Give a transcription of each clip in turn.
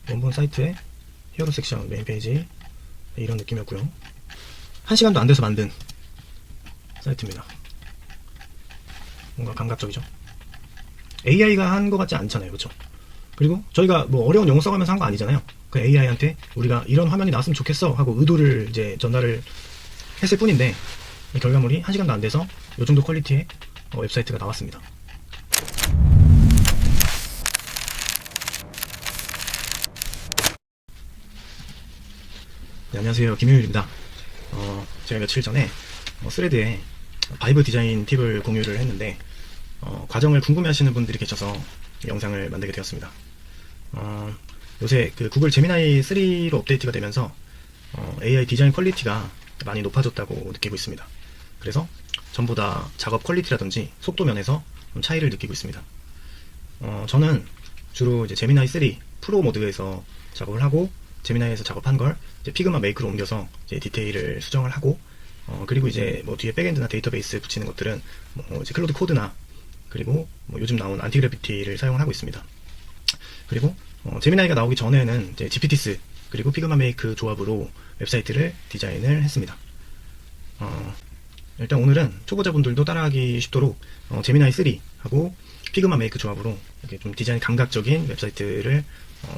원본 사이트에 히어로 섹션 메인 페이지 이런 느낌이었고요. 1시간도 안 돼서 만든 사이트입니다. 뭔가 감각적이죠. AI가 한 것 같지 않잖아요, 그렇죠? 그리고 저희가 뭐 어려운 용어 써가면서 한 거 아니잖아요. 그 AI한테 우리가 이런 화면이 나왔으면 좋겠어 하고 의도를 이제 전달을 했을 뿐인데 결과물이 1시간도 안 돼서 이 정도 퀄리티의 웹사이트가 나왔습니다. 네, 안녕하세요, 김효율입니다. 제가 며칠 전에 스레드에 바이브 디자인 팁을 공유를 했는데 과정을 궁금해하시는 분들이 계셔서 영상을 만들게 되었습니다. 요새 그 구글 제미나이 3로 업데이트가 되면서 AI 디자인 퀄리티가 많이 높아졌다고 느끼고 있습니다. 그래서 전보다 작업 퀄리티라든지 속도 면에서 좀 차이를 느끼고 있습니다. 저는 주로 이제 제미나이 3 프로 모드에서 작업을 하고 제미나이에서 작업한 걸 이제 피그마 메이크로 옮겨서 이제 디테일을 수정을 하고 그리고 이제 뭐 뒤에 백엔드나 데이터베이스 붙이는 것들은 뭐 이제 클로드 코드나 그리고 뭐 요즘 나온 안티그래비티를 사용을 하고 있습니다. 그리고 제미나이가 나오기 전에는 이제 GPTs 그리고 피그마 메이크 조합으로 웹사이트를 디자인을 했습니다. 일단 오늘은 초보자분들도 따라하기 쉽도록 제미나이 3하고 피그마 메이크 조합으로 이렇게 좀 디자인 감각적인 웹사이트를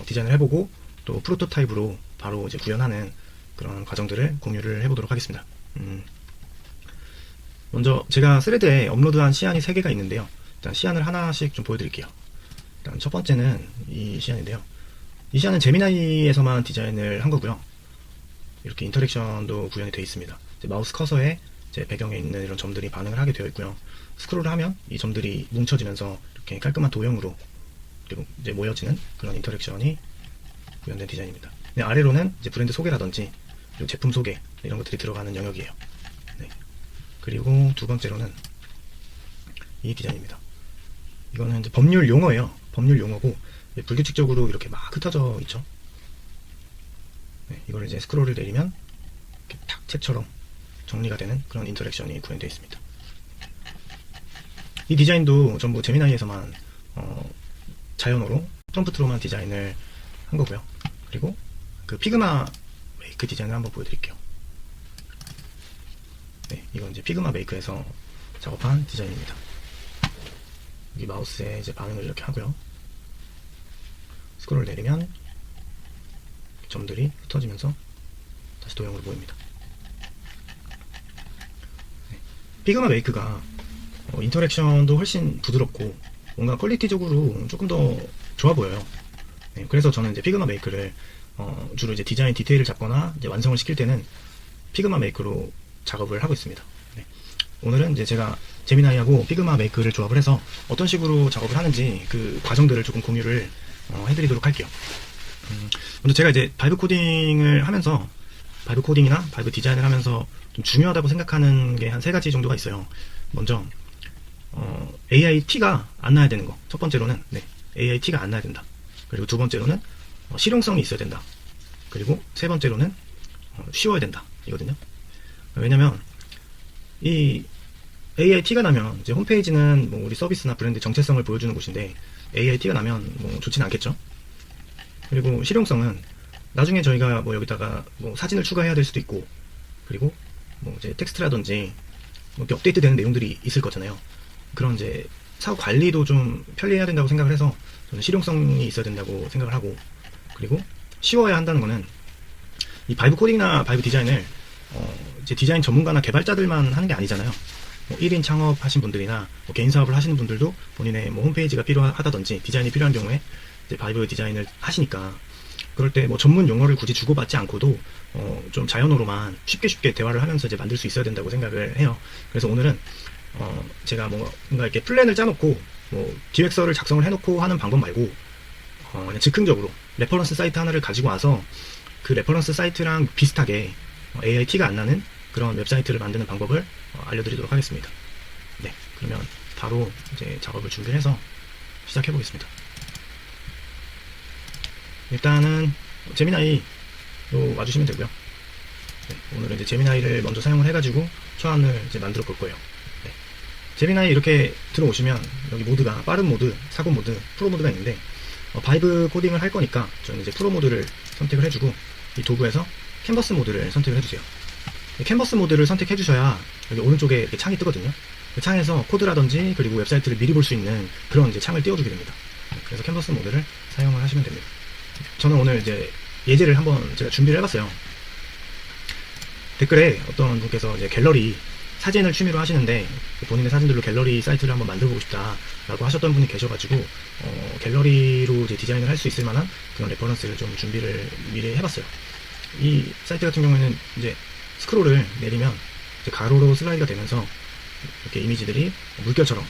디자인을 해보고 또 프로토타입으로 바로 이제 구현하는 그런 과정들을 공유를 해보도록 하겠습니다. 먼저 제가 스레드에 업로드한 시안이 3개가 있는데요. 일단 시안을 하나씩 좀 보여드릴게요. 일단 첫 번째는 이 시안인데요. 이 시안은 제미나이에서만 디자인을 한 거고요. 이렇게 인터랙션도 구현이 되어 있습니다. 마우스 커서에 제 배경에 있는 이런 점들이 반응을 하게 되어 있고요. 스크롤을 하면 이 점들이 뭉쳐지면서 이렇게 깔끔한 도형으로 그리고 이제 모여지는 그런 인터랙션이 구현된 디자인입니다. 네, 아래로는 이제 브랜드 소개라든지 그리고 제품 소개 이런 것들이 들어가는 영역이에요. 네. 그리고 두 번째로는 이 디자인입니다. 이거는 이제 법률 용어예요. 법률 용어고 불규칙적으로 이렇게 막 흩어져 있죠. 네, 이걸 이제 스크롤을 내리면 이렇게 탁 책처럼 정리가 되는 그런 인터랙션이 구현되어 있습니다. 이 디자인도 전부 제미나이에서만 자연어로 프롬프트로만 디자인을 한 거고요. 그리고 그 피그마 메이크 디자인을 한번 보여드릴게요. 네, 이건 이제 피그마 메이크에서 작업한 디자인입니다. 여기 마우스에 이제 반응을 이렇게 하고요. 스크롤을 내리면 점들이 흩어지면서 다시 도형으로 보입니다. 네, 피그마 메이크가 인터랙션도 훨씬 부드럽고 뭔가 퀄리티적으로 조금 더 좋아 보여요. 네, 그래서 저는 이제 피그마 메이크를 주로 이제 디자인 디테일을 잡거나 이제 완성을 시킬 때는 피그마 메이크로 작업을 하고 있습니다. 네, 오늘은 이제 제가 제미나이하고 피그마 메이크를 조합을 해서 어떤 식으로 작업을 하는지 그 과정들을 조금 공유를 해드리도록 할게요. 먼저 제가 이제 바이브 코딩을 하면서 바이브 코딩이나 바이브 디자인을 하면서 좀 중요하다고 생각하는 게 한 3가지 정도가 있어요. 먼저 AI 티가 안 나야 되는 거. 첫 번째로는 네, AI 티가 안 나야 된다. 그리고 두 번째로는 실용성이 있어야 된다. 그리고 세 번째로는 쉬워야 된다 이거든요. 왜냐면 이 AI 티가 나면 이제 홈페이지는 뭐 우리 서비스나 브랜드 정체성을 보여주는 곳인데 AI 티가 나면 뭐 좋진 않겠죠. 그리고 실용성은 나중에 저희가 뭐 여기다가 뭐 사진을 추가해야 될 수도 있고 그리고 뭐 이제 텍스트라든지 뭐 이렇게 업데이트되는 내용들이 있을 거잖아요. 그런 이제 사후 관리도 좀 편리해야 된다고 생각을 해서 저는 실용성이 있어야 된다고 생각을 하고 그리고 쉬워야 한다는 거는 이 바이브 코딩이나 바이브 디자인을 이제 디자인 전문가나 개발자들만 하는 게 아니잖아요. 뭐 1인 창업하신 분들이나 뭐 개인 사업을 하시는 분들도 본인의 뭐 홈페이지가 필요하다든지 디자인이 필요한 경우에 이제 바이브 디자인을 하시니까 그럴 때 뭐 전문 용어를 굳이 주고받지 않고도 좀 자연어로만 쉽게 대화를 하면서 이제 만들 수 있어야 된다고 생각을 해요. 그래서 오늘은 제가 뭔가 이렇게 플랜을 짜놓고 뭐 기획서를 작성을 해놓고 하는 방법 말고 그냥 즉흥적으로 레퍼런스 사이트 하나를 가지고 와서 그 레퍼런스 사이트랑 비슷하게 AI 티가 안 나는 그런 웹사이트를 만드는 방법을 알려드리도록 하겠습니다. 네, 그러면 바로 이제 작업을 준비해서 시작해 보겠습니다. 일단은 제미나이로 와주시면 되고요. 네, 오늘은 이제 제미나이를 먼저 사용을 해가지고 초안을 이제 만들어 볼 거예요. 네, 제미나이 이렇게 들어오시면 여기 모드가 빠른 모드, 사고 모드, 프로 모드가 있는데 바이브 코딩을 할 거니까 저는 이제 프로 모드를 선택을 해주고 이 도구에서 캔버스 모드를 선택을 해주세요. 캔버스 모드를 선택해 주셔야 여기 오른쪽에 이렇게 창이 뜨거든요. 그 창에서 코드라든지 그리고 웹사이트를 미리 볼 수 있는 그런 이제 창을 띄워주게 됩니다. 그래서 캔버스 모드를 사용을 하시면 됩니다. 저는 오늘 이제 예제를 한번 제가 준비를 해봤어요. 댓글에 어떤 분께서 이제 갤러리 사진을 취미로 하시는데 본인의 사진들로 갤러리 사이트를 한번 만들어보고 싶다라고 하셨던 분이 계셔가지고 갤러리로 이제 디자인을 할 수 있을 만한 그런 레퍼런스를 좀 준비를 미리 해봤어요. 이 사이트 같은 경우에는 이제 스크롤을 내리면 이제 가로로 슬라이드가 되면서 이렇게 이미지들이 물결처럼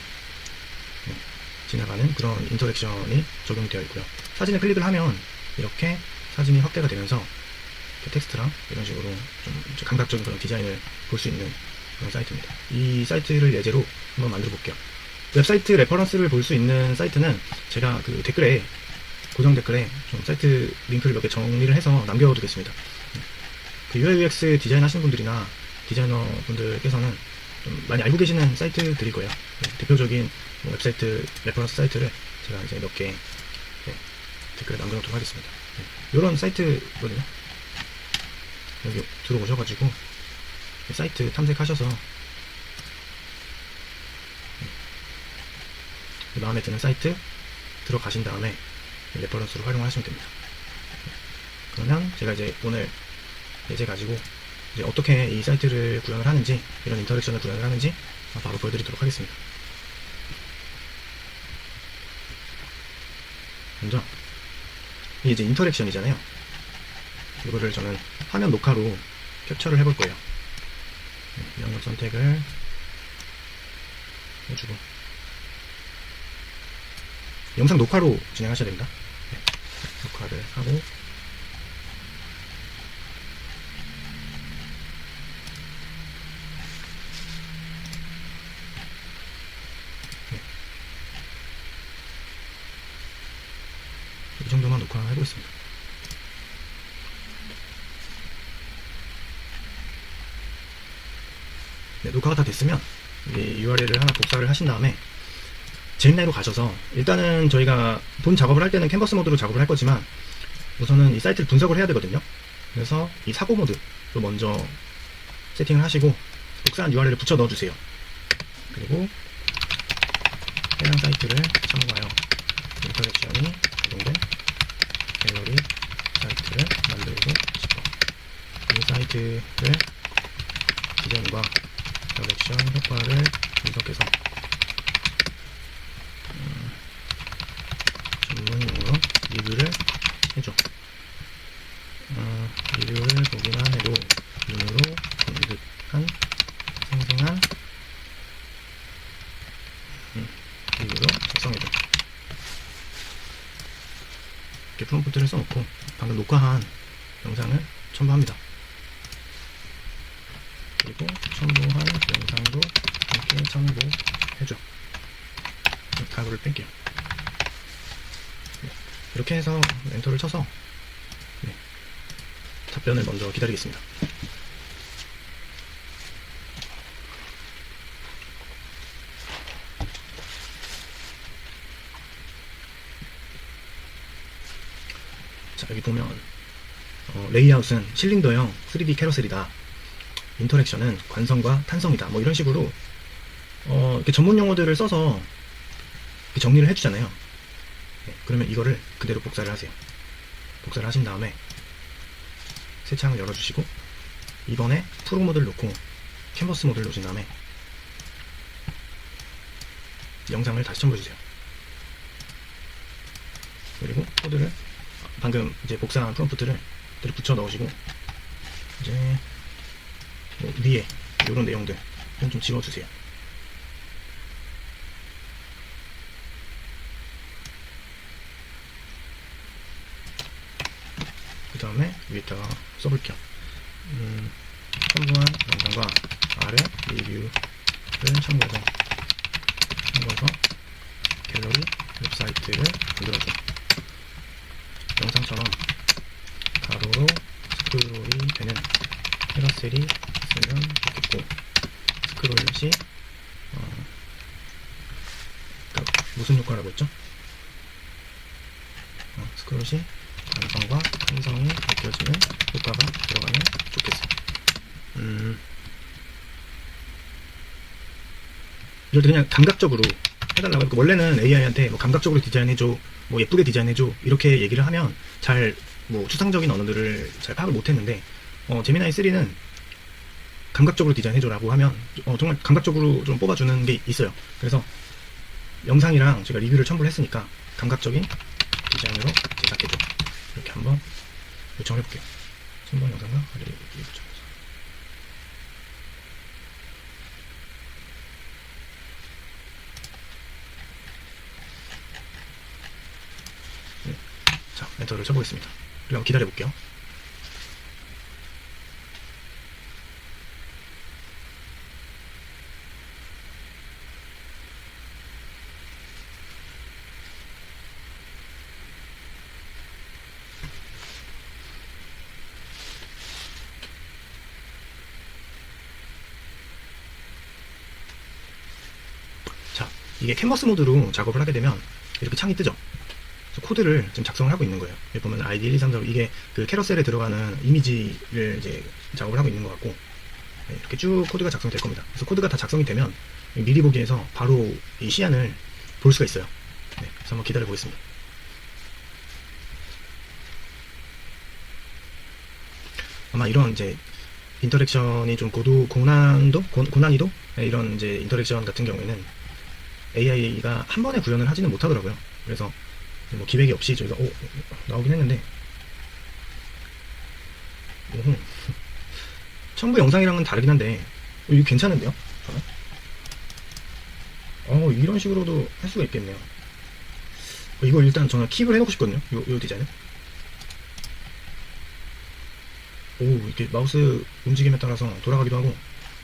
지나가는 그런 인터랙션이 적용되어 있고요. 사진을 클릭을 하면 이렇게 사진이 확대가 되면서 텍스트랑 이런 식으로 좀 감각적인 그런 디자인을 볼 수 있는 그런 사이트입니다. 이 사이트를 예제로 한번 만들어 볼게요. 웹사이트 레퍼런스를 볼 수 있는 사이트는 제가 그 댓글에 고정 댓글에 좀 사이트 링크를 몇 개 정리를 해서 남겨두겠습니다. 그 UI UX 디자인 하시는 분들이나 디자이너 분들께서는 좀 많이 알고 계시는 사이트들일 거예요. 대표적인 웹사이트 레퍼런스 사이트를 제가 이제 몇 개 댓글에 남겨놓도록 하겠습니다. 이런 사이트거든요. 여기 들어오셔가지고 사이트 탐색하셔서 마음에 드는 사이트 들어가신 다음에 레퍼런스로 활용하시면 됩니다. 그러면 제가 이제 오늘 예제 가지고 이제 어떻게 이 사이트를 구현을 하는지, 이런 인터랙션을 구현을 하는지 바로 보여드리도록 하겠습니다. 먼저 이게 이제 인터랙션이잖아요. 이거를 저는 화면 녹화로 캡처를 해볼 거예요. 영역 선택을 해주고 영상 녹화로 진행하셔야 됩니다. 녹화를 하고 이 정도만 녹화해보겠습니다. 네, 녹화가 다 됐으면 이 URL을 하나 복사를 하신 다음에 젠내로 가셔서 일단은 저희가 본 작업을 할 때는 캔버스 모드로 작업을 할 거지만 우선은 이 사이트를 분석을 해야 되거든요. 그래서 이 사고 모드로 먼저 세팅을 하시고 복사한 URL을 붙여 넣어주세요. 그리고 해당 사이트를 참고하여 인터랙션이 적용된 갤러리 사이트를 만들고 싶어. 이 사이트를 디자인과 인터랙션 효과를 분석해서 전문용어로 리뷰를 해줘. 리뷰를 보기만 해도 눈으로 본 듯한 생생한 리뷰로 작성해줘. 이렇게 프롬프트를 써놓고 방금 녹화한 영상을 첨부합니다. 그리고 첨부한 영상도 함께 첨부해줘. 가로를 뺄게요. 이렇게 해서 엔터를 쳐서 답변을 먼저 기다리겠습니다. 자, 여기 보면 레이아웃은 실린더형 3D 캐러셀이다. 인터랙션은 관성과 탄성이다. 뭐 이런 식으로 이렇게 전문 용어들을 써서 이렇게 정리를 해주잖아요. 그러면 이거를 그대로 복사를 하세요. 복사를 하신 다음에 새 창을 열어주시고 이번에 프로 모드를 놓고 캔버스 모드를 놓으신 다음에 영상을 다시 첨부해주세요. 그리고 코드를 방금 이제 복사한 프롬프트를 그대로 붙여 넣으시고 이제 위에 이런 내용들 좀 지워주세요. 그 다음에 위에다가 써볼게요. 첨부한 영상과 아래 리뷰를 참고해서 갤러리 웹사이트를 만들어줘. 영상처럼 가로로 스크롤이 되는 캐러셀이 있으면 좋겠고, 스크롤 시 그러니까 무슨 효과라고 했죠? 스크롤이 완성과 생성이 느껴지는 효과가 들어가면 좋겠어요. 이럴 때 그냥 감각적으로 해달라고. 그러니까 원래는 AI한테 뭐 감각적으로 디자인해줘, 뭐 예쁘게 디자인해줘, 이렇게 얘기를 하면 잘, 뭐 추상적인 언어들을 잘 파악을 못했는데, 제미나이 3는 감각적으로 디자인해줘라고 하면, 정말 감각적으로 좀 뽑아주는 게 있어요. 그래서 영상이랑 제가 리뷰를 첨부를 했으니까, 감각적인 디자인으로 제작해줘. 이렇게 한번 요청을 해볼게요. 첨부 영상과 리뷰 요청. 자, 엔터를 쳐보겠습니다. 그리고 한번 기다려볼게요. 자, 이게 캔버스 모드로 작업을 하게 되면 이렇게 창이 뜨죠. 코드를 지금 작성을 하고 있는 거예요. 여기 보면 ID 1, 2, 3, 4 이게 그 캐러셀에 들어가는 이미지를 이제 작업을 하고 있는 것 같고, 네, 이렇게 쭉 코드가 작성될 겁니다. 그래서 코드가 다 작성이 되면 미리 보기에서 바로 이 시안을 볼 수가 있어요. 네, 그래서 한번 기다려 보겠습니다. 아마 이런 이제 인터랙션이 좀 고난이도? 네, 이런 이제 인터랙션 같은 경우에는 AI가 한 번에 구현을 하지는 못하더라고요. 그래서 뭐 기획이 없이 저희가 나오긴 했는데, 첨부 영상이랑은 다르긴 한데 이거 괜찮은데요? 저는 이런 식으로도 할 수가 있겠네요. 이거 일단 저는 킵을 해놓고 싶거든요. 요 디자인은. 이렇게 마우스 움직임에 따라서 돌아가기도 하고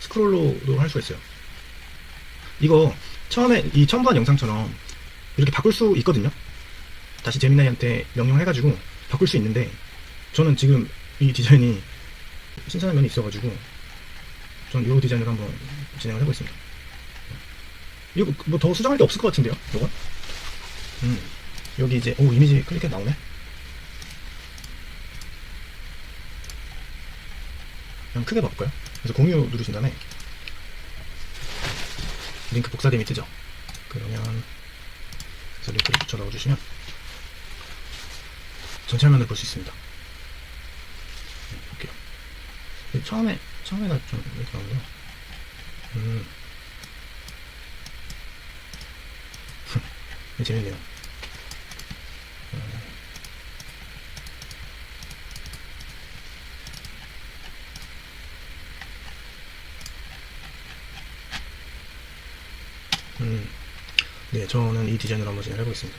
스크롤로도 할 수가 있어요. 이거 처음에 이 첨부한 영상처럼 이렇게 바꿀 수 있거든요. 다시 제미나이한테 명령해가지고 바꿀 수 있는데, 저는 지금 이 디자인이 신선한 면이 있어가지고 저는 이 디자인으로 한번 진행을 해보겠습니다. 이거 뭐 더 수정할 게 없을 것 같은데요, 이거? 여기 이제 이미지 클릭해 나오네. 그냥 크게 바꿀까요? 그래서 공유 누르신 다음에 링크 복사됨이 뜨죠. 그러면 그래서 링크를 붙여 넣어주시면 전체 화면을 볼 수 있습니다. 볼게요. 처음에가 좀 이렇게 나오네요. 재밌네요. 네, 저는 이 디자인으로 한번 진행을 해보겠습니다.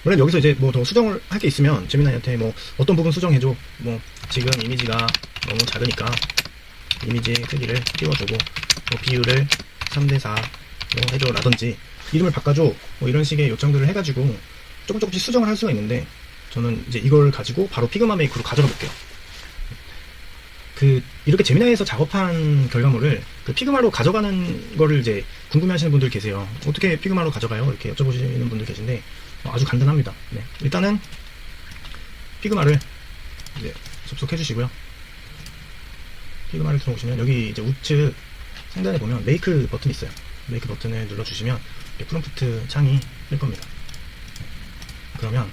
원래 여기서 이제 뭐 더 수정을 할 게 있으면 제미나이한테 뭐 어떤 부분 수정해줘, 뭐 지금 이미지가 너무 작으니까 이미지 크기를 띄워주고 뭐 비율을 3:4로 해줘 라든지 이름을 바꿔줘, 뭐 이런 식의 요청들을 해가지고 조금씩 수정을 할 수가 있는데, 저는 이제 이걸 가지고 바로 피그마 메이크로 가져가 볼게요. 이렇게 제미나이에서 작업한 결과물을 피그마로 가져가는 거를 이제 궁금해 하시는 분들 계세요. 어떻게 피그마로 가져가요? 이렇게 여쭤보시는 분들 계신데, 아주 간단합니다. 네, 일단은 피그마를 이제 접속해 주시고요. 피그마를 들어오시면 여기 이제 우측 상단에 보면 메이크 버튼이 있어요. 메이크 버튼을 눌러주시면 프롬프트 창이 뜰 겁니다. 그러면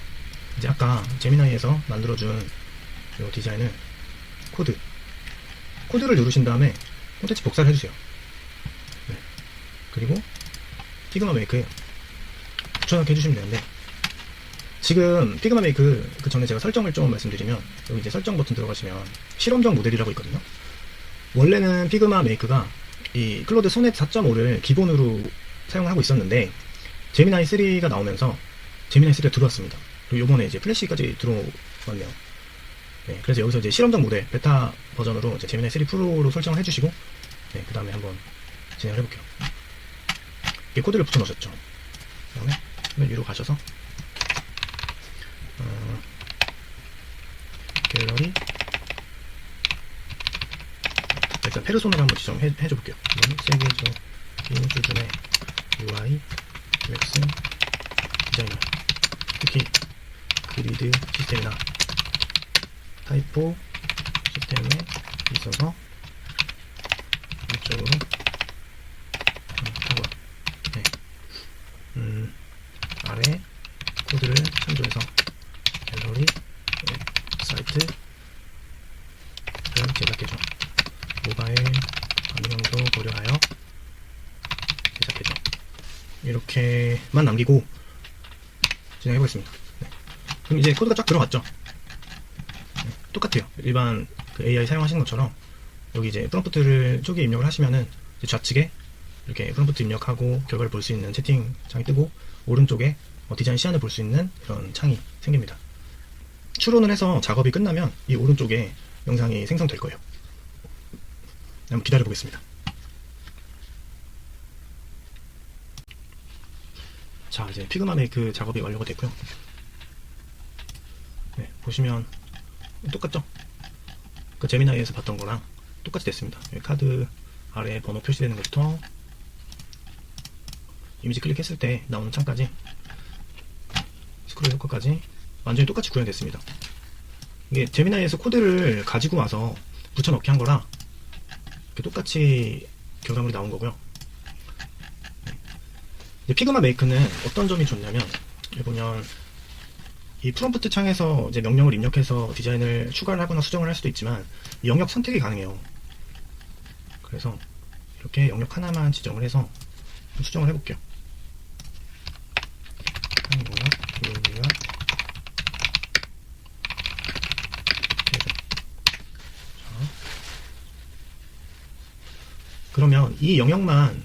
이제 아까 제미나이에서 만들어준 이 디자인을 코드를 누르신 다음에 콘텐츠 복사를 해주세요. 네. 그리고 피그마 메이크에 붙여넣기 해주시면 되는데, 지금 피그마 메이크 그 전에 제가 설정을 좀 말씀드리면, 여기 이제 설정 버튼 들어가시면 실험적 모델이라고 있거든요. 원래는 피그마 메이크가 이 클로드 소넷 4.5를 기본으로 사용하고 있었는데, 제미나이 3가 나오면서 제미나이 3가 들어왔습니다. 그리고 요번에 이제 플래시까지 들어왔네요. 네, 그래서 여기서 이제 실험적 모델 베타 버전으로 이제 제미나이 3 프로로 설정을 해주시고, 네, 그 다음에 한번 진행을 해볼게요. 이렇게 코드를 붙여 넣으셨죠. 그 다음에 맨 위로 가셔서 갤러리, 일단 페르소나를 한번 지정해줘 볼게요. 세계적 기본 수준의 UI, UX, 디자인이야. 특히 그리드 시스템이나 타이포 시스템에 있어서 이쪽으로 하고, 네. 아래 코드를 참조해서 갤러리 사이트를 제작해줘. 모바일 반응도 고려하여 제작해줘. 이렇게만 남기고 진행해보겠습니다. 네. 그럼 이제 코드가 쫙 들어갔죠. 네. 똑같아요. 일반 그 AI 사용하시는 것처럼 여기 이제 프롬프트를 쪽에 입력을 하시면은 좌측에 이렇게 프롬프트 입력하고 결과를 볼 수 있는 채팅창이 뜨고, 오른쪽에 디자인 시안을 볼 수 있는 이런 창이 생깁니다. 추론을 해서 작업이 끝나면 이 오른쪽에 영상이 생성될 거예요. 한번 기다려 보겠습니다. 자, 이제 피그마 메이크 작업이 완료가 됐고요. 네, 보시면 똑같죠? 그 제미나이에서 봤던 거랑 똑같이 됐습니다. 카드 아래에 번호 표시되는 것부터 이미지 클릭했을 때 나오는 창까지, 스크롤 효과까지 완전히 똑같이 구현됐습니다. 이게 제미나이에서 코드를 가지고 와서 붙여넣기 한 거라 똑같이 결과물이 나온 거고요. 피그마 메이크는 어떤 점이 좋냐면, 여기 보면 이 프롬프트 창에서 이제 명령을 입력해서 디자인을 추가를 하거나 수정을 할 수도 있지만 이 영역 선택이 가능해요. 그래서 이렇게 영역 하나만 지정을 해서 수정을 해볼게요. 그러면 이 영역만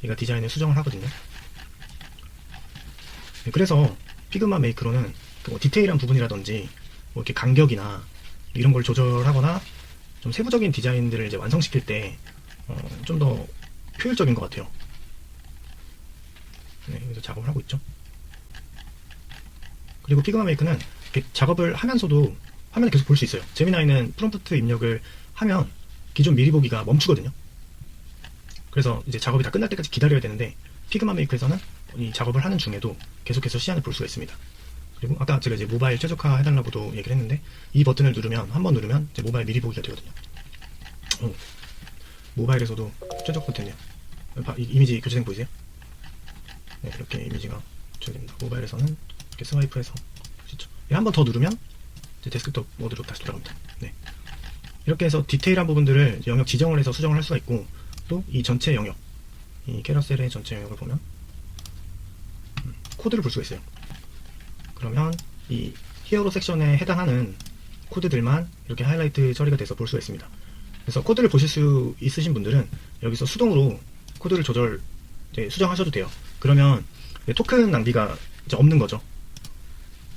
얘가 디자인을 수정을 하거든요. 네, 그래서 피그마 메이크로는 뭐 디테일한 부분이라든지 뭐 이렇게 간격이나 이런 걸 조절하거나 좀 세부적인 디자인들을 이제 완성시킬 때 좀 더 효율적인 것 같아요. 네, 여기서 작업을 하고 있죠. 그리고 피그마 메이크는 이렇게 작업을 하면서도 화면을 계속 볼 수 있어요. 제미나이는 프롬프트 입력을 하면 기존 미리 보기가 멈추거든요. 그래서 이제 작업이 다 끝날 때까지 기다려야 되는데, 피그마 메이크에서는 이 작업을 하는 중에도 계속해서 시안을 볼 수가 있습니다. 그리고 아까 제가 이제 모바일 최적화 해달라고도 얘기를 했는데, 이 버튼을 누르면, 한 번 누르면 이제 모바일 미리 보기가 되거든요. 모바일에서도 최적화 됐네요. 이미지 교체된 거 보이세요? 네, 이렇게 이미지가 교체됩니다. 모바일에서는 이렇게 스와이프해서 보시죠. 한 번 더 누르면 이제 데스크톱 모드로 다시 돌아갑니다. 네. 이렇게 해서 디테일한 부분들을 영역 지정을 해서 수정을 할 수가 있고, 또 이 전체 영역, 이 캐러셀의 전체 영역을 보면 코드를 볼 수가 있어요. 그러면 이 히어로 섹션에 해당하는 코드들만 이렇게 하이라이트 처리가 돼서 볼 수가 있습니다. 그래서 코드를 보실 수 있으신 분들은 여기서 수동으로 코드를 수정하셔도 돼요. 그러면 토큰 낭비가 이제 없는 거죠.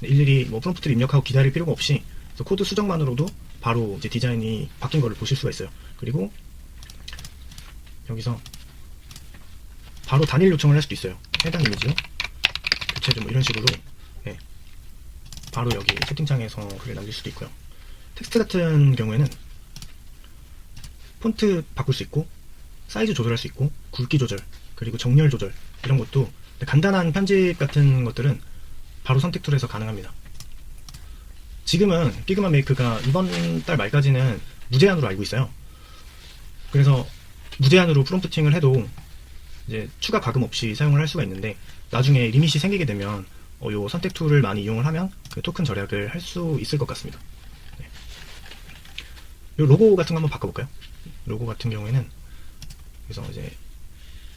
일일이 뭐 프롬프트를 입력하고 기다릴 필요가 없이 코드 수정만으로도 바로 이제 디자인이 바뀐 거를 보실 수가 있어요. 그리고 여기서 바로 단일 요청을 할 수도 있어요. 해당 이미지로 교체를 뭐 이런 식으로, 네, 바로 여기 채팅창에서 글을 남길 수도 있고요. 텍스트 같은 경우에는 폰트 바꿀 수 있고, 사이즈 조절할 수 있고, 굵기 조절, 그리고 정렬 조절, 이런 것도 간단한 편집 같은 것들은 바로 선택 툴에서 가능합니다. 지금은 피그마 메이크가 이번 달 말까지는 무제한으로 알고 있어요. 그래서 무제한으로 프롬프팅을 해도 이제 추가 과금 없이 사용을 할 수가 있는데, 나중에 리밋이 생기게 되면 요 선택 툴을 많이 이용을 하면 그 토큰 절약을 할 수 있을 것 같습니다. 네. 요 로고 같은 거 한번 바꿔볼까요? 로고 같은 경우에는 그래서 이제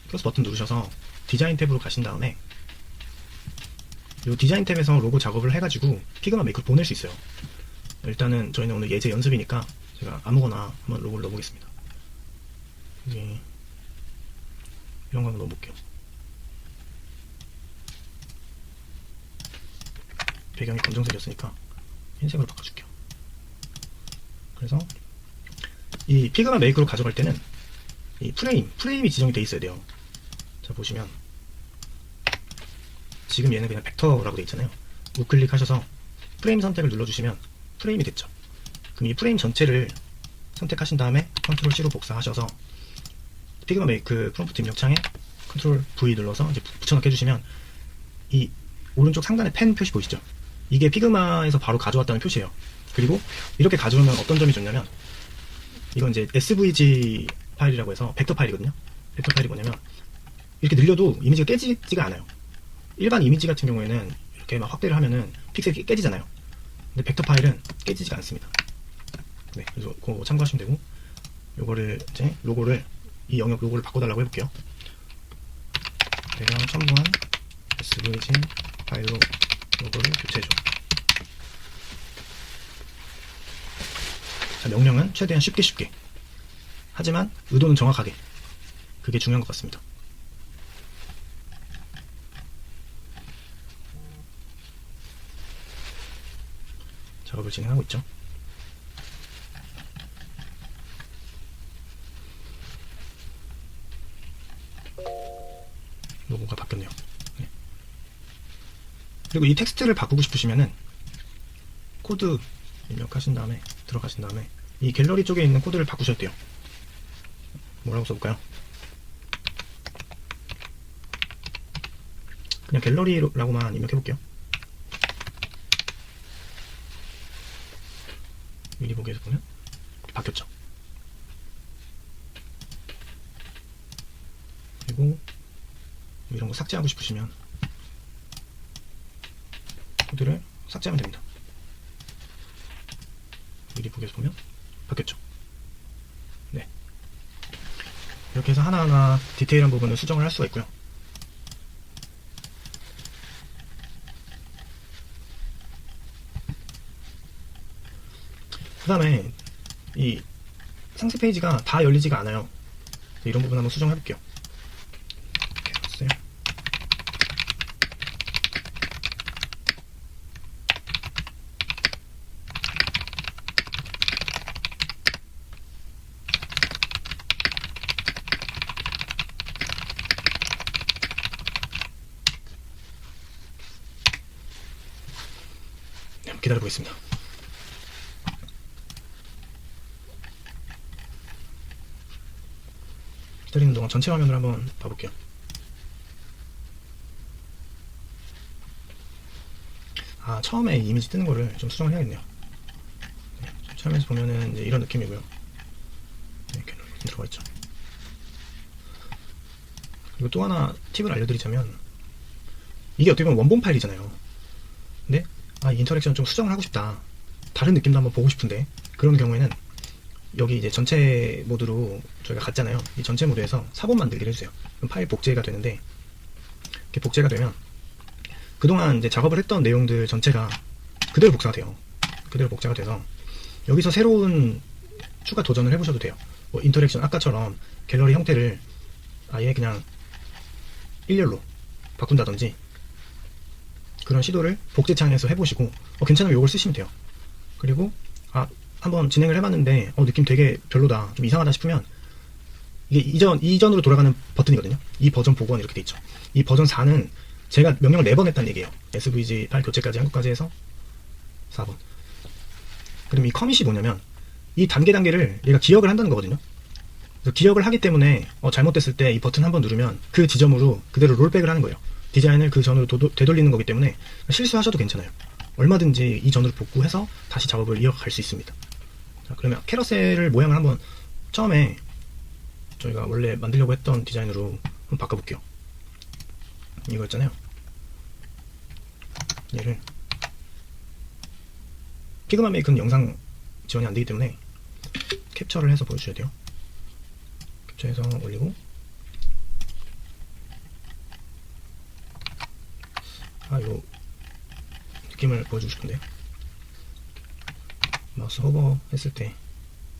플러스 버튼 누르셔서 디자인 탭으로 가신 다음에 요 디자인 탭에서 로고 작업을 해가지고 피그마 메이크로 보낼 수 있어요. 일단은 저희는 오늘 예제 연습이니까 제가 아무거나 한번 로고를 넣어보겠습니다. 여기 이런 거 한번 넣어볼게요. 배경이 검정색이었으니까 흰색으로 바꿔줄게요. 그래서 이 피그마 메이크로 가져갈 때는 이 프레임이 지정이 돼 있어야 돼요. 자, 보시면 지금 얘는 그냥 벡터라고 돼 있잖아요. 우클릭 하셔서 프레임 선택을 눌러주시면 프레임이 됐죠. 그럼 이 프레임 전체를 선택하신 다음에 컨트롤 C로 복사하셔서 피그마 메이크 프롬프트 입력 창에 컨트롤 V 눌러서 이제 붙여넣기 해주시면 이 오른쪽 상단에 펜 표시 보이시죠? 이게 피그마에서 바로 가져왔다는 표시예요. 그리고 이렇게 가져오면 어떤 점이 좋냐면, 이건 이제 SVG 파일이라고 해서 벡터 파일이거든요. 벡터 파일이 뭐냐면 이렇게 늘려도 이미지가 깨지지가 않아요. 일반 이미지 같은 경우에는 이렇게 막 확대를 하면은 픽셀이 깨지잖아요. 근데 벡터 파일은 깨지지가 않습니다. 네, 그래서 그거 참고하시면 되고, 요거를 이제 로고를, 이 영역 로고를 바꿔달라고 해볼게요. 대강 첨부한 SVG 파일로 로고를 교체해줘. 자, 명령은 최대한 쉽게. 하지만 의도는 정확하게. 그게 중요한 것 같습니다. 작업을 진행하고 있죠. 로고가 바뀌었네요. 네. 그리고 이 텍스트를 바꾸고 싶으시면은 코드 입력하신 다음에 들어가신 다음에 이 갤러리 쪽에 있는 코드를 바꾸셔도 돼요. 뭐라고 써볼까요? 그냥 갤러리라고만 입력해볼게요. 미리 보기에서 보면 바뀌었죠. 그리고 이런 거 삭제하고 싶으시면 코드를 삭제하면 됩니다. 미리 보기에서 보면 바뀌었죠. 네. 이렇게 해서 하나하나 디테일한 부분을 수정을 할 수가 있고요. 그 다음에 이 상세 페이지가 다 열리지가 않아요. 이런 부분 한번 수정해 볼게요. 이렇게 해봤어요. 네, 한번 기다려보겠습니다. 기다리는 동안 전체 화면을 한번 봐볼게요. 아, 처음에 이 이미지 뜨는 거를 좀 수정을 해야겠네요. 네, 전체 화면에서 보면은 이제 이런 느낌이고요. 네, 이렇게 들어가 있죠. 그리고 또 하나 팁을 알려드리자면, 이게 어떻게 보면 원본 파일이잖아요. 근데 이 인터랙션 좀 수정을 하고 싶다, 다른 느낌도 한번 보고 싶은데, 그런 경우에는 여기 이제 전체 모드로 저희가 갔잖아요. 이 전체 모드에서 사본 만들기를 해주세요. 그럼 파일 복제가 되는데, 이렇게 복제가 되면 그동안 이제 작업을 했던 내용들 전체가 그대로 복사가 돼요. 그대로 복제가 돼서 여기서 새로운 추가 도전을 해보셔도 돼요. 뭐 인터랙션 아까처럼 갤러리 형태를 아예 그냥 일렬로 바꾼다든지, 그런 시도를 복제창에서 해보시고 괜찮으면 이걸 쓰시면 돼요. 그리고 한번 진행을 해봤는데 느낌 되게 별로다, 좀 이상하다 싶으면, 이게 이전으로 돌아가는 버튼이거든요. 이 버전 복원 이렇게 돼 있죠. 이 버전 4는 제가 명령을 4번 했다는 얘기예요. SVG 파일 교체까지 한 것까지 해서 4번. 그럼 이 커밋이 뭐냐면, 이 단계를 얘가 기억을 한다는 거거든요. 그래서 기억을 하기 때문에 잘못됐을 때 이 버튼 한번 누르면 그 지점으로 그대로 롤백을 하는 거예요. 디자인을 그 전으로 되돌리는 거기 때문에 실수하셔도 괜찮아요. 얼마든지 이 전으로 복구해서 다시 작업을 이어갈 수 있습니다. 자, 그러면 캐러셀을 모양을 한번 처음에 저희가 원래 만들려고 했던 디자인으로 한번 바꿔볼게요. 이거였잖아요. 얘를 피그마 메이크는 영상 지원이 안되기 때문에 캡처를 해서 보여주셔야 돼요. 캡처해서 올리고, 요 느낌을 보여주고 싶은데, 마우스 호버 했을 때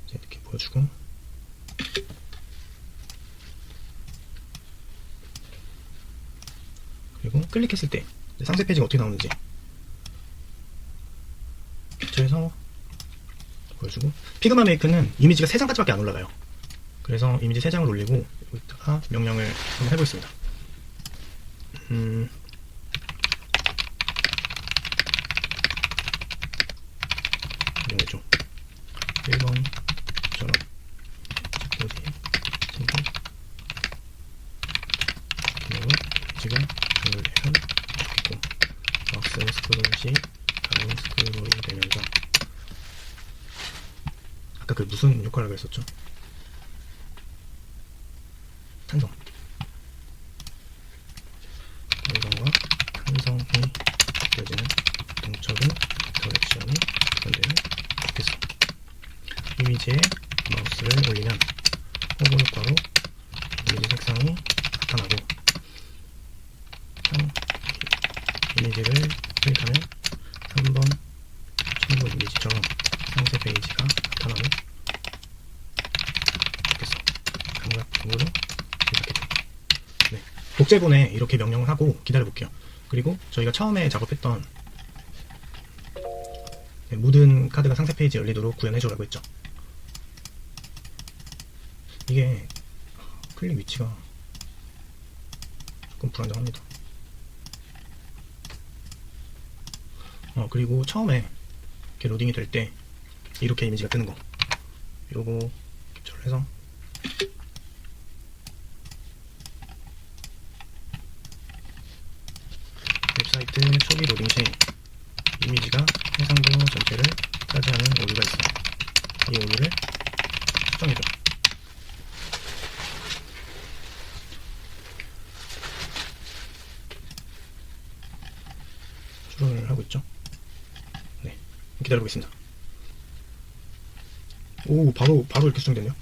이제 이렇게 보여주고, 그리고 클릭했을 때 상세 페이지가 어떻게 나오는지 캡처해서 보여주고, 피그마 메이크는 이미지가 3장까지 밖에 안 올라가요. 그래서 이미지 3장을 올리고 여기다가 명령을 한번 해보겠습니다. 이런 거죠. 1번처럼 어디 지금 기능을 지금 종료를 해서 있고, 마우스 스크롤이 다른 스크롤이 되면서 아까 그 무슨 효과라고 했었죠? 탄성. 탄성과 탄성이 느껴지는 동적인 인터랙션이 견디는 됐어. 이미지에 마우스를 올리면 호버 효과로 이미지 색상이 나타나고 이미지를 클릭하면 3번 첨부 이미지처럼 상세 페이지가 나타나고 됐어. 감각적으로 이렇게 네. 복제본에 이렇게 명령을 하고 기다려 볼게요. 그리고 저희가 처음에 작업했던 모든 카드가 상세 페이지에 열리도록 구현해주라고 했죠. 이게 클릭 위치가 조금 불안정합니다. 그리고 처음에 이렇게 로딩이 될 때 이렇게 이미지가 뜨는 거 요거 캡처를 해서 웹사이트 초기 로딩 시 이미지가 해상도 전체를 차지하는 오류가 있어. 이 오류를 수정해줘. 출원을 하고 있죠. 네, 기다려보겠습니다. 오, 바로 이렇게 수정됐네요.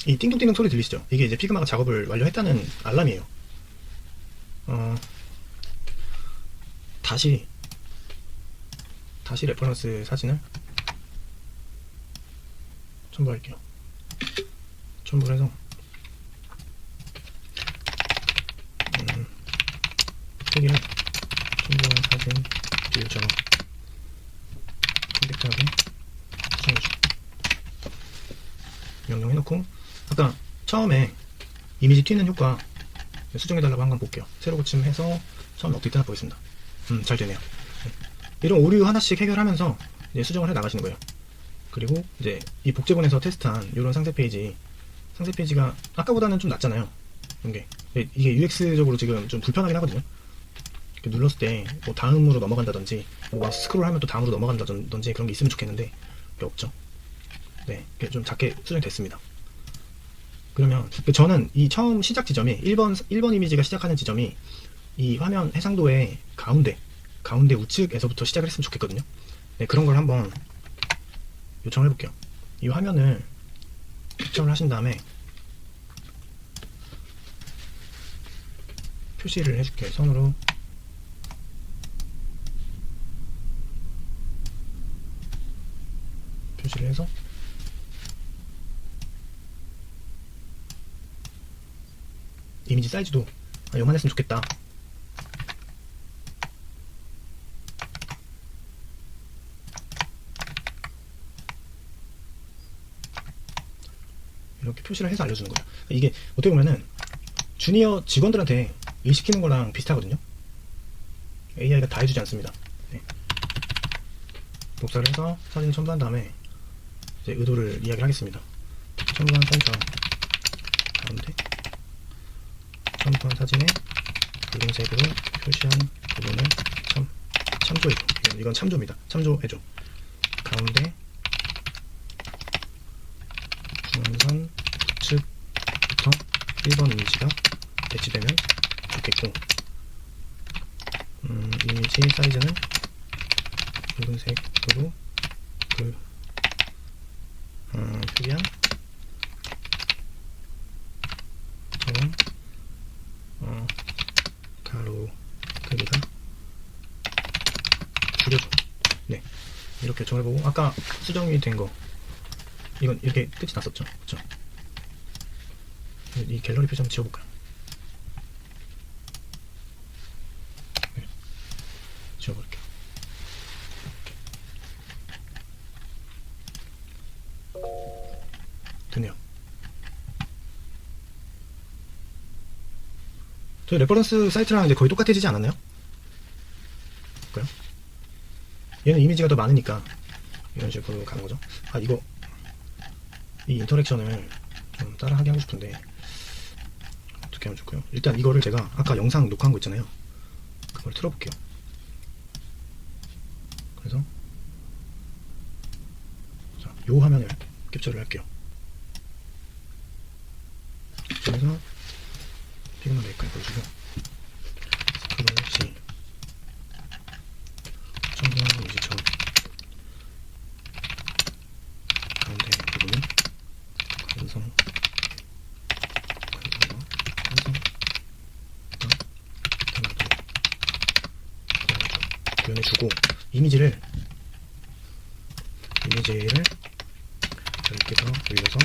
이 띵동띵동 소리 들리시죠? 이게 이제 피그마가 작업을 완료했다는 알람이에요. 다시 레퍼런스 사진을 첨부할게요. 첨부를 해서 크기를 첨부한 사진 비율처럼 컴팩트하게 수정해줘. 명령 해놓고 아까 처음에 이미지 튀는 효과 수정해달라고 한 건 볼게요. 새로 고침해서 처음 업데이트 하나 보겠습니다. 잘 되네요. 이런 오류 하나씩 해결하면서 이제 수정을 해 나가시는 거예요. 그리고 이제 이 복제본에서 테스트한 이런 상세 페이지가 아까보다는 좀 낫잖아요. 이게 UX적으로 지금 좀 불편하긴 하거든요. 이렇게 눌렀을 때 뭐 다음으로 넘어간다든지 뭐 스크롤하면 또 다음으로 넘어간다든지 그런 게 있으면 좋겠는데 그게 없죠. 네, 좀 작게 수정이 됐습니다. 그러면 저는 이 처음 시작 지점이 1번 이미지가 시작하는 지점이 이 화면 해상도의 가운데 우측에서부터 시작을 했으면 좋겠거든요. 네, 그런 걸 한번 요청을 해볼게요. 이 화면을 캡처를 하신 다음에 표시를 해줄게요. 선으로 표시를 해서 이미지 사이즈도 요만했으면 좋겠다. 이렇게 표시를 해서 알려주는 거예요. 이게 어떻게 보면은 주니어 직원들한테 일 시키는 거랑 비슷하거든요. AI가 다 해주지 않습니다. 네. 복사를 해서 사진을 첨부한 다음에 이제 의도를 이야기를 하겠습니다. 첨부한 센터 가운데 첨부한 사진에 붉은색으로 표시한 부분을 참조해줘. 이건 참조입니다. 참조해줘. 가운데 중앙선 우측부터 1번 이미지가 배치되면 좋겠고, 이미지 사이즈는 붉은색으로 표기한 저런 가로 크기가 줄여줘. 네, 이렇게 정해보고 아까 수정이 된 거 이건 이렇게 끝이 났었죠. 그쵸? 이 갤러리 표시 한번 지워볼까요? 네, 지워볼게요. 됐네요. 저희 레퍼런스 사이트랑 이제 거의 똑같아지지 않았나요? 볼까요? 얘는 이미지가 더 많으니까 이런 식으로 가는 거죠. 아, 이거 이 인터랙션을 좀 따라하게 하고 싶은데 어떻게 하면 좋을까요? 일단 이거를 제가 아까 영상 녹화한 거 있잖아요. 그걸 틀어볼게요. 그래서 자, 요 화면을 캡처를 할게요. 그래서 피그마 메이커에 보여주고 스크롤 C 청소하고 유지처럼 가운데 부분은 완성 구현해주고 이미지를 이렇게 더 올려서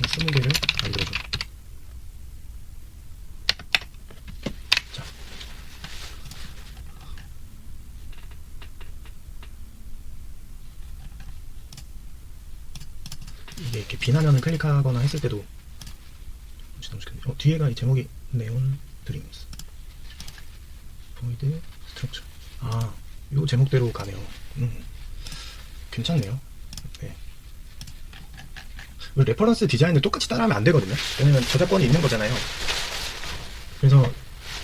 총 20개를 만들어줘. 자, 이게 이렇게 빈 화면을 클릭하거나 했을 때도 뒤에가 이 제목이 네온 드림스 보이드 스트럭처. 아, 요 제목대로 가네요. 괜찮네요. 네. 레퍼런스 디자인을 똑같이 따라하면 안 되거든요. 왜냐면 저작권이 있는 거잖아요. 그래서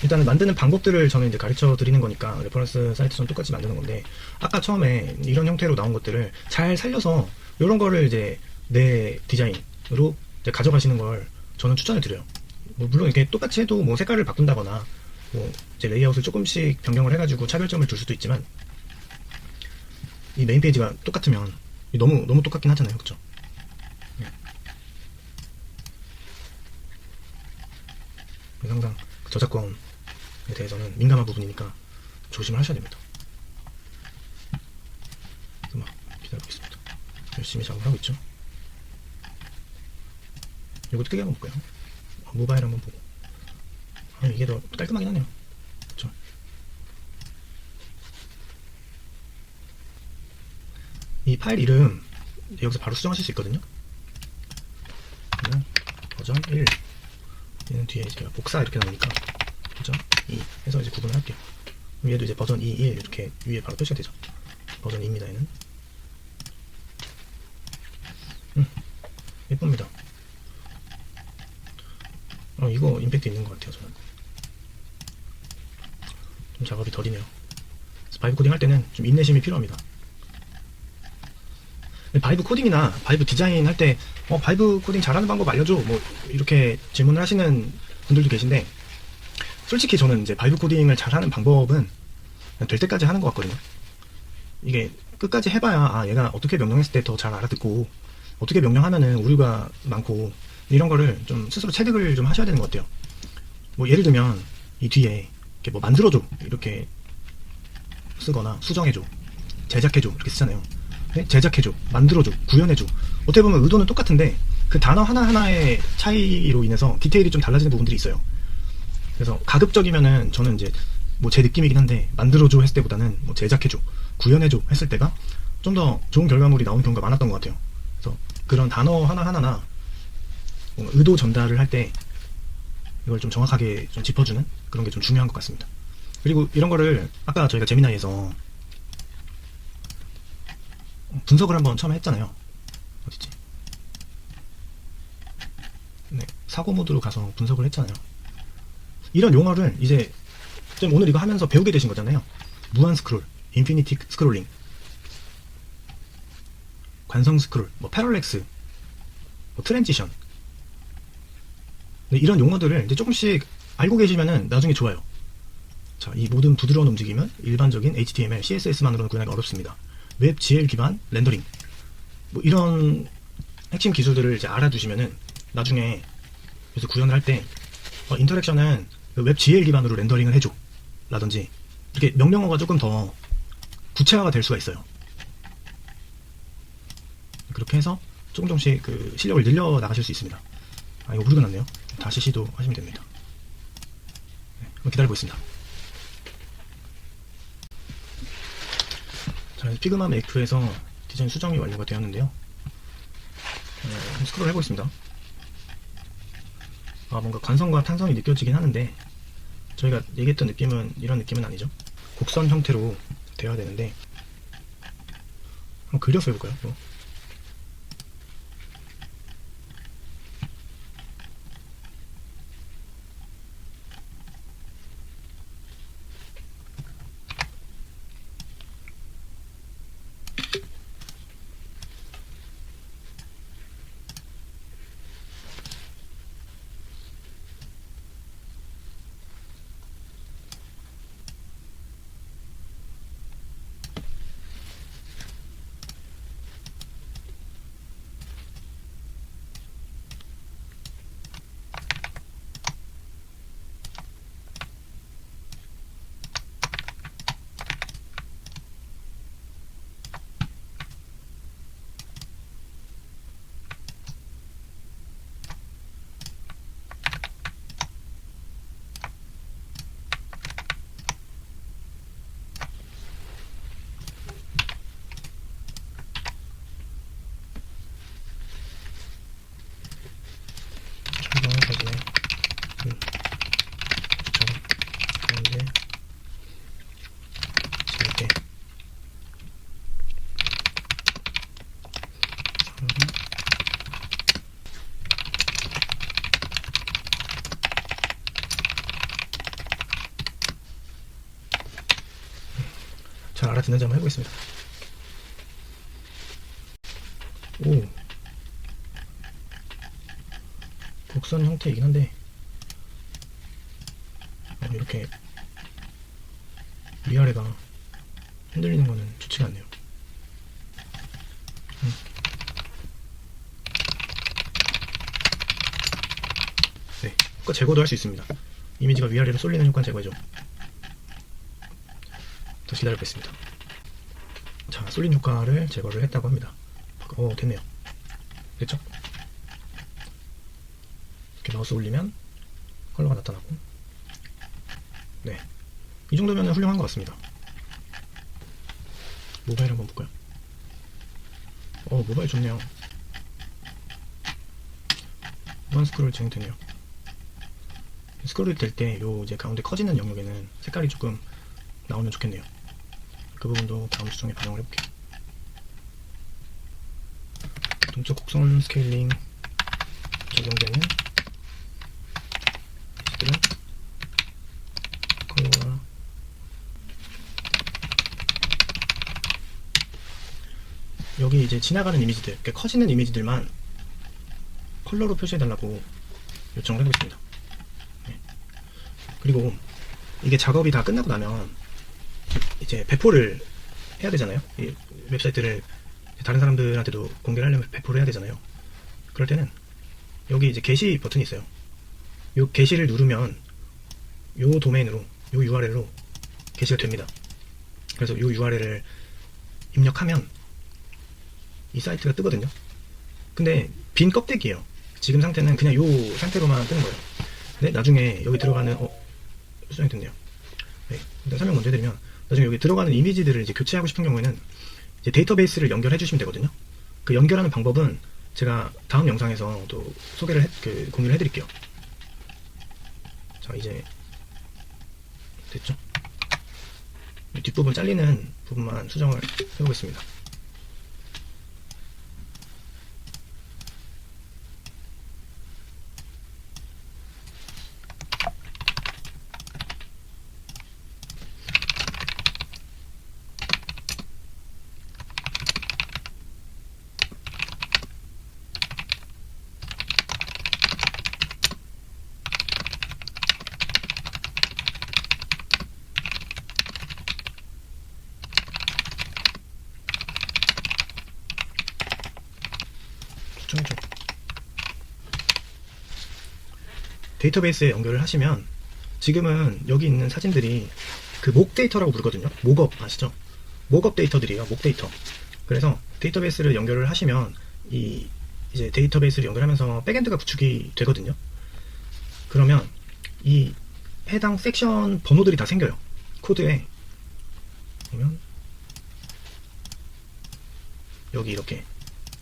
일단은 만드는 방법들을 저는 이제 가르쳐 드리는 거니까 레퍼런스 사이트처럼 똑같이 만드는 건데, 아까 처음에 이런 형태로 나온 것들을 잘 살려서 이런 거를 이제 내 디자인으로 이제 가져가시는 걸 저는 추천을 드려요. 뭐 물론 이렇게 똑같이 해도 뭐 색깔을 바꾼다거나 뭐 이제 레이아웃을 조금씩 변경을 해가지고 차별점을 줄 수도 있지만, 이 메인 페이지가 똑같으면 너무 똑같긴 하잖아요, 그쵸? 네. 그래서 항상 그 저작권에 대해서는 민감한 부분이니까 조심을 하셔야 됩니다. 그래서 막 기다려보겠습니다. 열심히 작업을 하고 있죠. 이것도 크게 한번 볼까요? 모바일 한번 보고. 아, 이게 더 깔끔하긴 하네요. 그쵸? 이 파일 이름 여기서 바로 수정하실 수 있거든요. 버전 1 얘는 뒤에 제가 복사 이렇게 나오니까 버전 2 해서 이제 구분을 할게요. 얘도 이제 버전 2, 1 이렇게 위에 바로 표시가 되죠. 버전 2입니다. 얘는 예쁩니다. 이거 임팩트 있는 것 같아요. 저는 좀 작업이 더디네요. 바이브 코딩 할 때는 좀 인내심이 필요합니다. 바이브 코딩이나 바이브 디자인 할 때 바이브 코딩 잘하는 방법 알려줘 뭐 이렇게 질문을 하시는 분들도 계신데, 솔직히 저는 이제 바이브 코딩을 잘하는 방법은 될 때까지 하는 것 같거든요. 이게 끝까지 해봐야 얘가 어떻게 명령했을 때 더 잘 알아듣고 어떻게 명령하면은 오류가 많고 이런 거를 좀 스스로 체득을 좀 하셔야 되는 것 같아요. 뭐 예를 들면 이 뒤에 이렇게 뭐 만들어줘 이렇게 쓰거나 수정해줘, 제작해줘 이렇게 쓰잖아요. 네? 제작해줘, 만들어줘, 구현해줘. 어떻게 보면 의도는 똑같은데 그 단어 하나하나의 차이로 인해서 디테일이 좀 달라지는 부분들이 있어요. 그래서 가급적이면은 저는 이제 뭐 제 느낌이긴 한데 만들어줘 했을 때보다는 뭐 제작해줘, 구현해줘 했을 때가 좀 더 좋은 결과물이 나오는 경우가 많았던 것 같아요. 그래서 그런 단어 하나하나나 의도 전달을 할 때 이걸 좀 정확하게 좀 짚어주는 그런 게 좀 중요한 것 같습니다. 그리고 이런 거를 아까 저희가 제미나이에서 분석을 한번 처음에 했잖아요. 어딨지? 네, 사고 모드로 가서 분석을 했잖아요. 이런 용어를 이제 좀 오늘 이거 하면서 배우게 되신 거잖아요. 무한 스크롤, 인피니티 스크롤링, 관성 스크롤, 뭐 패럴렉스, 뭐 트랜지션. 네, 이런 용어들을 이제 조금씩 알고 계시면은 나중에 좋아요. 자, 이 모든 부드러운 움직임은 일반적인 HTML, CSS만으로는 구현하기 어렵습니다. 웹 GL 기반 렌더링, 뭐 이런 핵심 기술들을 이제 알아두시면은 나중에 그래서 구현을 할 때 인터랙션은 웹 GL 기반으로 렌더링을 해줘 라든지 이렇게 명령어가 조금 더 구체화가 될 수가 있어요. 그렇게 해서 조금씩 그 실력을 늘려 나가실 수 있습니다. 이거 오류가 났네요. 다시 시도하시면 됩니다. 네, 한번 기다리고 있습니다. 자, 피그마 메이크에서 디자인 수정이 완료가 되었는데요. 스크롤 해보겠습니다. 뭔가 관성과 탄성이 느껴지긴 하는데 저희가 얘기했던 느낌은 이런 느낌은 아니죠. 곡선 형태로 되어야 되는데 한번 그려서 해볼까요? 전방 사진에 저처럼 가운데 짧게 잘 알아듣는지 한번 해보겠습니다. 오, 곡선 형태이긴 한데 이렇게 위아래가 흔들리는 거는 좋지가 않네요. 네, 효과 제거도 할 수 있습니다. 이미지가 위아래로 쏠리는 효과는 제거해줘. 다시 기다려보겠습니다. 자, 쏠린 효과를 제거를 했다고 합니다. 됐네요. 됐죠? 이렇게 마우스 올리면 컬러가 나타나고, 네, 이 정도면 훌륭한 것 같습니다. 모바일 한번 볼까요? 모바일 좋네요. 무한 스크롤 진행되네요. 스크롤이 될 때 요 이제 가운데 커지는 영역에는 색깔이 조금 나오면 좋겠네요. 그 부분도 다음 수정에 반영을 해볼게요. 동적 곡선 스케일링 적용되는 이미지들은 컬러가 여기 이제 지나가는 이미지들, 그러니까 커지는 이미지들만 컬러로 표시해달라고 요청을 해보겠습니다. 네. 그리고 이게 작업이 다 끝나고 나면 이제 배포를 해야 되잖아요. 이 웹사이트를 다른 사람들한테도 공개를 하려면 배포를 해야 되잖아요. 그럴 때는 여기 이제 게시 버튼이 있어요. 요 게시를 누르면 요 도메인으로, 요 URL로 게시가 됩니다. 그래서 요 URL을 입력하면 이 사이트가 뜨거든요. 근데 빈 껍데기예요. 지금 상태는 그냥 요 상태로만 뜨는 거예요. 근데 나중에 여기 들어가는 수정이 됐네요. 네, 일단 설명 먼저 해드리면, 나중에 여기 들어가는 이미지들을 이제 교체하고 싶은 경우에는 이제 데이터베이스를 연결해 주시면 되거든요. 그 연결하는 방법은 제가 다음 영상에서 또 소개를 공유를 해드릴게요. 자, 이제 됐죠? 뒷부분 잘리는 부분만 수정을 해보겠습니다. 수정이죠. 데이터베이스에 연결을 하시면 지금은 여기 있는 사진들이 그 목 데이터라고 부르거든요. 목업 아시죠? 목업 데이터들이에요. 목 데이터. 그래서 데이터베이스를 연결을 하시면 이제 데이터베이스를 연결하면서 백엔드가 구축이 되거든요. 그러면 이 해당 섹션 번호들이 다 생겨요. 코드에 보면 여기 이렇게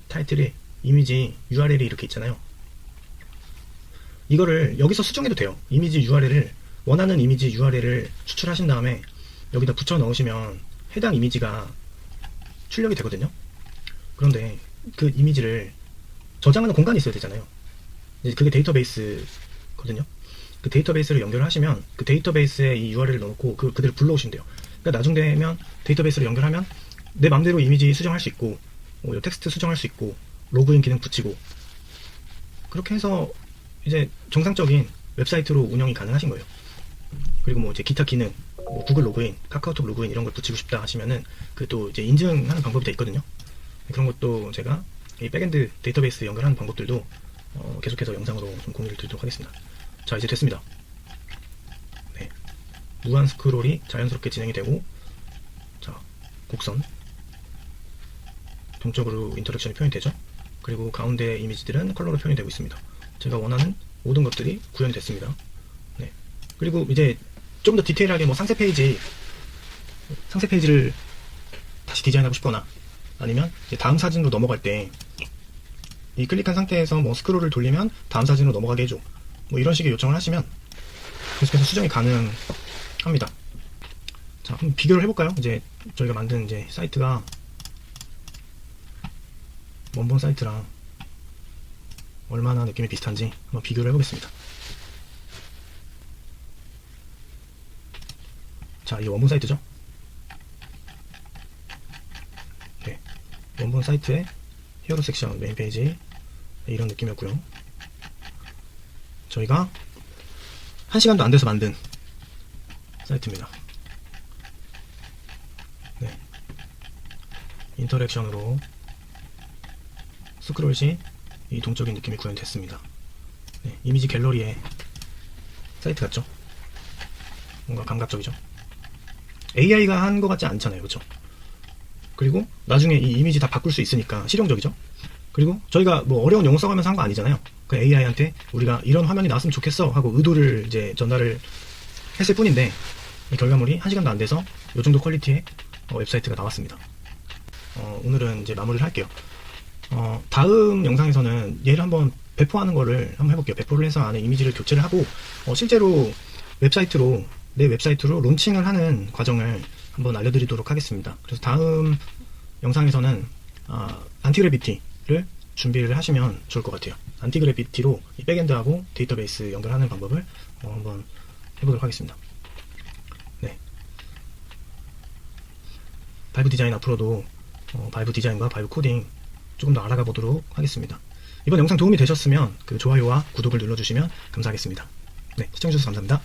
타이틀에 이미지 URL이 이렇게 있잖아요. 이거를 여기서 수정해도 돼요. 이미지 URL을, 원하는 이미지 URL을 추출하신 다음에 여기다 붙여 넣으시면 해당 이미지가 출력이 되거든요. 그런데 그 이미지를 저장하는 공간이 있어야 되잖아요. 이제 그게 데이터베이스거든요. 그 데이터베이스를 연결을 하시면 그 데이터베이스에 이 URL을 넣어놓고 그대로 불러오시면 돼요. 그러니까 나중 되면 데이터베이스를 연결하면 내 맘대로 이미지 수정할 수 있고 텍스트 수정할 수 있고 로그인 기능 붙이고 그렇게 해서 이제 정상적인 웹사이트로 운영이 가능하신 거예요. 그리고 뭐 이제 기타 기능, 뭐 구글 로그인, 카카오톡 로그인 이런 걸 붙이고 싶다 하시면은 그 또 이제 인증하는 방법이 돼 있거든요. 그런 것도 제가 이 백엔드 데이터베이스 연결하는 방법들도 계속해서 영상으로 좀 공유를 드리도록 하겠습니다. 자, 이제 됐습니다. 네. 무한 스크롤이 자연스럽게 진행이 되고, 자, 곡선 동적으로 인터랙션이 표현이 되죠. 그리고 가운데 이미지들은 컬러로 표현이 되고 있습니다. 제가 원하는 모든 것들이 구현이 됐습니다. 네. 그리고 이제 좀 더 디테일하게 뭐 상세 페이지를 다시 디자인하고 싶거나 아니면 이제 다음 사진으로 넘어갈 때 이 클릭한 상태에서 뭐 스크롤을 돌리면 다음 사진으로 넘어가게 해줘. 뭐 이런 식의 요청을 하시면 계속해서 수정이 가능합니다. 자, 한번 비교를 해볼까요? 이제 저희가 만든 이제 사이트가 원본 사이트랑 얼마나 느낌이 비슷한지 한번 비교를 해보겠습니다. 자, 이게 원본 사이트죠? 네. 원본 사이트의 히어로 섹션 메인 페이지 이런 느낌이었고요. 저희가 1시간도 안 돼서 만든 사이트입니다. 네. 인터랙션으로 스크롤 시 이 동적인 느낌이 구현됐습니다. 네. 이미지 갤러리의 사이트 같죠? 뭔가 감각적이죠? AI가 한 것 같지 않잖아요. 그쵸? 그리고 나중에 이 이미지 다 바꿀 수 있으니까 실용적이죠? 그리고 저희가 뭐 어려운 용어 써가면서 한 거 아니잖아요. 그 AI한테 우리가 이런 화면이 나왔으면 좋겠어 하고 의도를 이제 전달을 했을 뿐인데 이 결과물이 1시간도 안 돼서 이 정도 퀄리티의 웹사이트가 나왔습니다. 오늘은 이제 마무리를 할게요. 다음 영상에서는 얘를 한번 배포하는 거를 한번 해볼게요. 배포를 해서 안에 이미지를 교체를 하고 실제로 내 웹사이트로 론칭을 하는 과정을 한번 알려드리도록 하겠습니다. 그래서 다음 영상에서는 안티그래비티를 준비를 하시면 좋을 것 같아요. 안티그래비티로 이 백엔드하고 데이터베이스 연결하는 방법을 한번 해보도록 하겠습니다. 네. 바이브 디자인 앞으로도 바이브 디자인과 바이브 코딩 조금 더 알아가 보도록 하겠습니다. 이번 영상 도움이 되셨으면 그 좋아요와 구독을 눌러주시면 감사하겠습니다. 네, 시청해주셔서 감사합니다.